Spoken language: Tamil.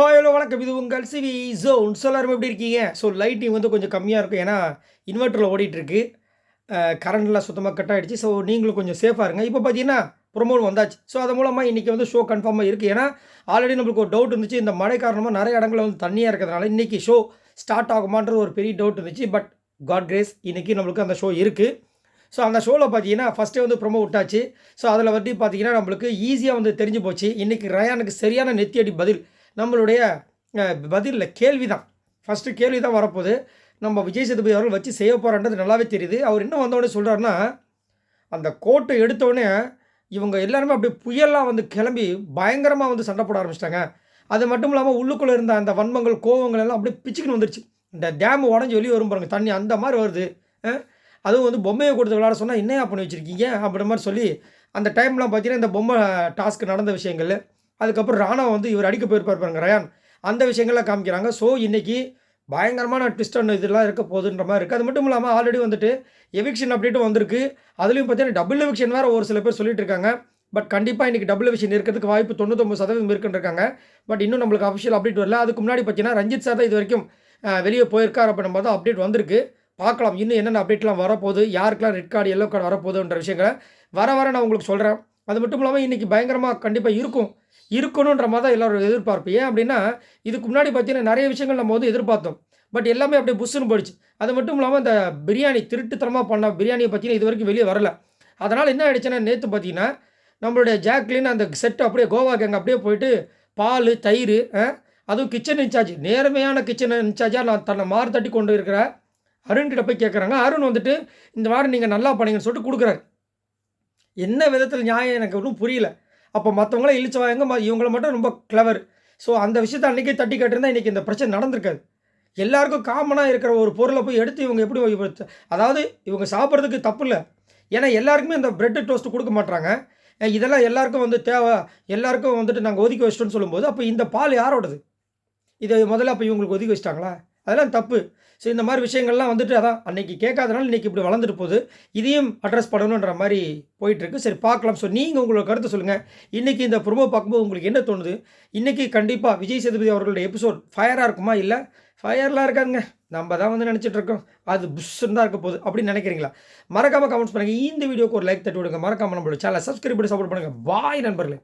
ஹாய் ஹலோ வணக்கம். இது உங்கள் சிவி ஜோன். எல்லாரும் எப்படி இருக்கீங்க? ஸோ லைட்டிங் வந்து கொஞ்சம் கம்மியாக இருக்கும். ஏன்னா இன்வெர்ட்டரில் ஓடிட்டுருக்கு. கரண்ட்லாம் சுத்தமாக கட் ஆகிடுச்சு. ஸோ நீங்களும் கொஞ்சம் சேஃபாக இருங்க. இப்போ பார்த்தீங்கன்னா ப்ரொமோல் வந்தாச்சு. ஸோ அது மூலமாக இன்றைக்கி வந்து ஷோ கன்ஃபார்மாக இருக்குது. ஏன்னா ஆல்ரெடி நம்மளுக்கு ஒரு டவுட் இருந்துச்சு. இந்த மழை காரணமாக நிறைய இடங்களில் வந்து தண்ணியாக இருக்கிறதுனால இன்றைக்கி ஷோ ஸ்டார்ட் ஆகுமான்றது ஒரு பெரிய டவுட் இருந்துச்சு. பட் காட் கிரேஸ் இன்றைக்கி நம்மளுக்கு அந்த ஷோ இருக்குது. ஸோ அந்த ஷோவில் பார்த்தீங்கன்னா ஃபஸ்ட்டே வந்து ப்ரொமோ விட்டாச்சு. ஸோ அதில் வந்து பார்த்தீங்கன்னா நம்மளுக்கு ஈஸியாக வந்து தெரிஞ்சு போச்சு. இன்றைக்கி ரயானுக்கு சரியான நெத்தியடி பதில். நம்மளுடைய பதிலில் கேள்வி தான். ஃபஸ்ட்டு கேள்வி தான் வரப்போகுது. நம்ம விஜய் சேதுபதி அவர்கள் வச்சு செய்ய போகிறான்றது நல்லாவே தெரியுது. அவர் என்ன வந்தோடனே சொல்கிறாருன்னா, அந்த கோட்டை எடுத்தோடனே இவங்க எல்லாருமே அப்படியே புயலாக வந்து கிளம்பி பயங்கரமாக வந்து சண்டை போட ஆரம்பிச்சிட்டாங்க. அது மட்டும் இல்லாமல் உள்ளுக்குள்ளே இருந்த அந்த வன்மங்கள், கோவங்கள் எல்லாம் அப்படியே பிச்சுக்கின்னு வந்துருச்சு. இந்த டேம் உடஞ்சி வெளியே வரும் பாருங்க தண்ணி, அந்த மாதிரி வருது. அதுவும் வந்து பொம்மையை கொடுத்து விளையாட சொன்னால் என்னையா பண்ணி வச்சுருக்கீங்க அப்படின்ற மாதிரி சொல்லி அந்த டைம்லாம் பார்த்தீங்கன்னா இந்த பொம்மை டாஸ்க் நடந்த விஷயங்கள், அதுக்கப்புறம் ராணா வந்து இவர் அடிக்க போயிருப்பார் பாருங்க ரயான், அந்த விஷயங்கள்லாம் காமிக்கிறாங்க. ஸோ இன்றைக்கி பயங்கரமான ட்விஸ்ட் அண்ட் இதெல்லாம் இருக்க போகுதுன்ற மாதிரி இருக்குது. அது மட்டும் இல்லாமல் ஆல்ரெடி வந்துட்டு எவிக்ஷன் அப்டேட்டும் வந்திருக்கு. அதுலேயும் பார்த்தீங்கன்னா டபுள் எவிக்ஷன் வேறு ஒரு சில பேர் சொல்லிட்டு இருக்காங்க. பட் கண்டிப்பாக இன்றைக்கி டபுள் எவிக்ஷன் இருக்கிறதுக்கு வாய்ப்பு 99% இருக்குன்றிருக்காங்க. பட் இன்னும் நம்மளுக்கு அஃபிஷியல் அப்டேட் வரல. அதுக்கு முன்னாடி பார்த்தீங்கன்னா ரஞ்சித் சார் தான் இது வரைக்கும் வெளியே போயிருக்கார் அப்படின்ற மாதிரி தான் அப்டேட் வந்திருக்கு. பார்க்கலாம் இன்னும் என்னென்ன அப்டேட்லாம் வரப்போகுது, யாருக்கெல்லாம் ரெட் கார்டு எல்லோ கார்டு வரப்போகுதுன்ற விஷயங்களை வர நான் உங்களுக்கு சொல்கிறேன். அது மட்டும் இல்லாமல் இன்றைக்கி பயங்கரமாக கண்டிப்பாக இருக்கணுன்ற மாதிரி தான் எல்லோரும் எதிர்பார்ப்பு. ஏன் அப்படின்னா இதுக்கு முன்னாடி பார்த்தீங்கன்னா நிறைய விஷயங்கள் நம்ம வந்து எதிர்பார்த்தோம். பட் எல்லாமே அப்படியே புஷ்ஷுன்னு போயிடுச்சு. அது மட்டும் இல்லாமல் இந்த பிரியாணி திருட்டுத்தனமாக பண்ண பிரியாணியை பார்த்தீங்கன்னா இது வரைக்கும் வெளியே வரல. அதனால் என்ன ஆகிடுச்சுன்னா நேற்று பார்த்தீங்கன்னா நம்மளுடைய ஜாக்லின் அந்த செட்டு அப்படியே கோவா கேங் அப்படியே போயிட்டு பால் தயிர், அதுவும் கிச்சன் இன்சார்ஜ், நேர்மையான கிச்சன் இன்சார்ஜாக நான் தன்னை மாறு தட்டி கொண்டு இருக்கிற அருண்கிட்ட போய் கேட்குறாங்க. அருண் வந்துட்டு இந்த மாதிரி நீங்கள் நல்லா பண்ணீங்கன்னு சொல்லிட்டு கொடுக்குறாரு. என்ன விதத்தில் நியாயம் எனக்கு ஒன்றும் புரியல. அப்போ மற்றவங்களாம் இழிச்சவாங்க, இவங்கள மட்டும் ரொம்ப கிளவர். ஸோ அந்த விஷயத்தை அன்றைக்கே தட்டி கேட்டிருந்தால் இன்றைக்கி இந்த பிரச்சனை நடந்திருக்காது. எல்லாருக்கும் காமனாக இருக்கிற ஒரு பொருளை போய் எடுத்து இவங்க எப்படி, அதாவது இவங்க சாப்பிட்றதுக்கு தப்பு இல்லை. ஏன்னா எல்லாருக்குமே இந்த பிரெட்டு டோஸ்ட்டு கொடுக்க மாட்டாங்க. இதெல்லாம் எல்லாருக்கும் வந்து தேவை, எல்லாருக்கும் வந்துட்டு நாங்கள் ஒதுக்கி வச்சிட்டோன்னு சொல்லும்போது அப்போ இந்த பால் யாரோடது? இதை முதல்ல அப்போ இவங்களுக்கு ஒதுக்கி வச்சிட்டாங்களா? அதெல்லாம் தப்பு. ஸோ இந்த மாதிரி விஷயங்கள்லாம் வந்துட்டு அதான் அன்றைக்கி கேட்காதனால இன்றைக்கி இப்படி வளர்ந்துட்டு போகுது. இதையும் அட்ரஸ் பண்ணணுன்ற மாதிரி போயிட்டுருக்கு. சரி பார்க்கலாம். ஸோ நீங்கள் உங்களோட கருத்தை சொல்லுங்கள். இன்றைக்கி இந்த ப்ரோமோ பார்க்கும்போது உங்களுக்கு என்ன தோணுது? இன்றைக்கி கண்டிப்பாக விஜய் சேதுபதி அவர்களுடைய எபிசோட் ஃபயராக இருக்குமா? இல்லை ஃபயர்லாம் இருக்காதுங்க, நம்ம தான் வந்து நினச்சிட்ருக்கோம் அது புஷ்ஷுன்னு தான் இருக்க போகுது அப்படின்னு நினைக்கிறீங்களா? மறக்காமல் கமெண்ட்ஸ் பண்ணுங்கள். இந்த வீடியோக்கு ஒரு லைக் தட்டி விடுங்க. மறக்காமல் நம்மளோட சேனலை சப்ஸ்கிரைப் பண்ணி சப்போர்ட் பண்ணுங்கள். பாய் நண்பர்களே.